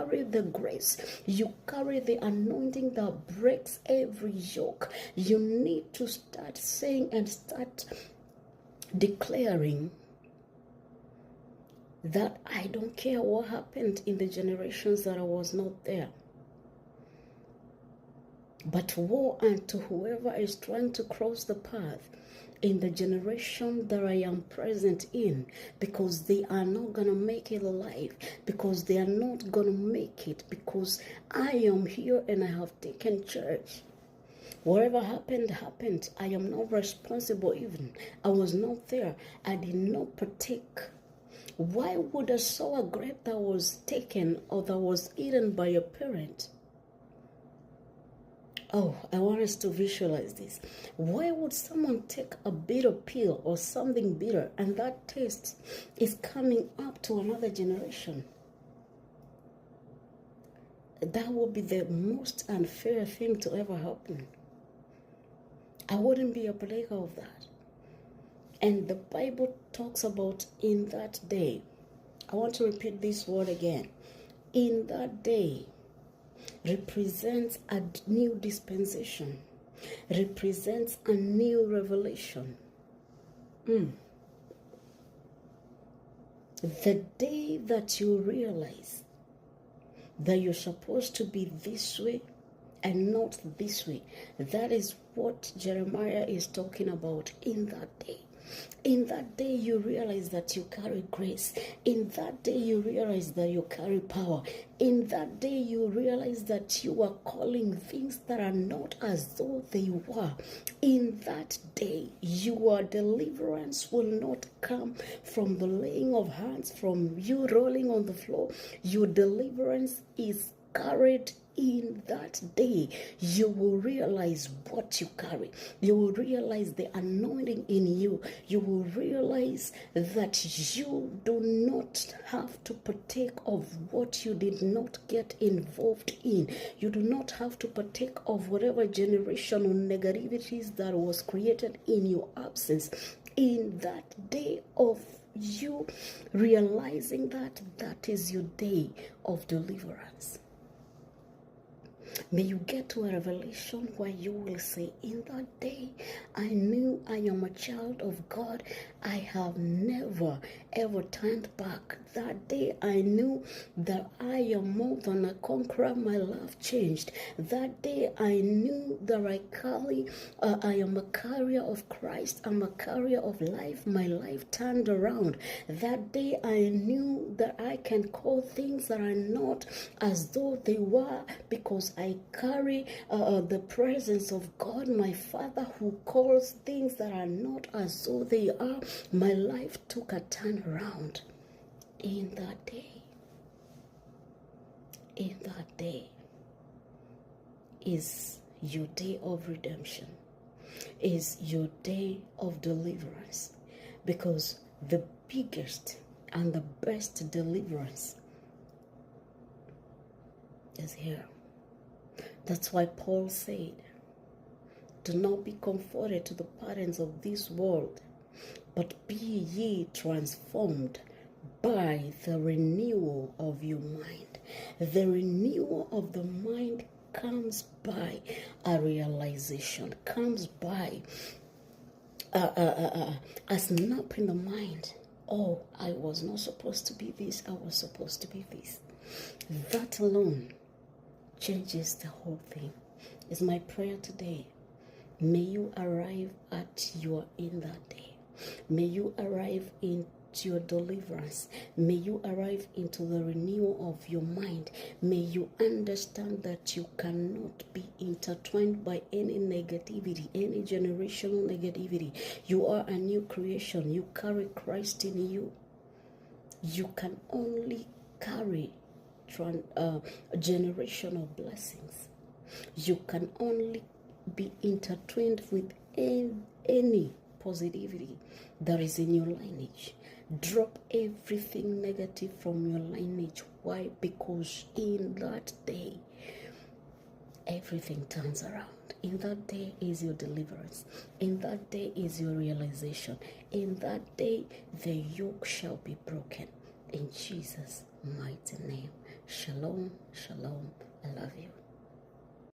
carry the grace. You carry the anointing that breaks every yoke. You need to start saying and start declaring that I don't care what happened in the generations that I was not there. But woe unto whoever is trying to cross the path in the generation that I am present in, because they are not going to make it alive, because they are not going to make it, because I am here and I have taken charge. Whatever happened, happened. I am not responsible even. I was not there. I did not partake. Why would a sour grape that was taken or that was eaten by a parent? Oh, I want us to visualize this. Why would someone take a bitter pill or something bitter and that taste is coming up to another generation? That would be the most unfair thing to ever happen. I wouldn't be a partaker of that. And the Bible talks about in that day. I want to repeat this word again. In that day represents a new dispensation, represents a new revelation. The day that you realize that you're supposed to be this way and not this way, that is what Jeremiah is talking about. In that day. In that day, you realize that you carry grace. In that day, you realize that you carry power. In that day, you realize that you are calling things that are not as though they were. In that day, your deliverance will not come from the laying of hands, from you rolling on the floor. Your deliverance is carried in that day. You will realize what you carry. You will realize the anointing in you. You will realize that you do not have to partake of what you did not get involved in. You do not have to partake of whatever generational negativities that was created in your absence. In that day of you realizing that, that is your day of deliverance. May you get to a revelation where you will say, in that day, I knew I am a child of God. I have never, ever turned back. That day, I knew that I am more than a conqueror. My life changed. That day, I knew that I am a carrier of Christ. I'm a carrier of life. My life turned around. That day, I knew that I can call things that are not as though they were, because I carry the presence of God, my Father, who calls things that are not as though they are. My life took a turn around. In that day is your day of redemption, is your day of deliverance, because the biggest and the best deliverance is here. That's why Paul said, do not be conformed to the patterns of this world, but be ye transformed by the renewal of your mind. The renewal of the mind comes by a realization, comes by a snap in the mind. Oh, I was not supposed to be this, I was supposed to be this. That alone changes the whole thing. Is my prayer today. May you arrive at your in that day. May you arrive into your deliverance. May you arrive into the renewal of your mind. May you understand that you cannot be intertwined by any negativity, any generational negativity. You are a new creation. You carry Christ in you. You can only carry generational blessings. You can only be intertwined with any positivity that is in your lineage. Drop everything negative from your lineage. Why? Because in that day, everything turns around. In that day is your deliverance. In that day is your realization. In that day, the yoke shall be broken. In Jesus' mighty name. Shalom, shalom. I love you.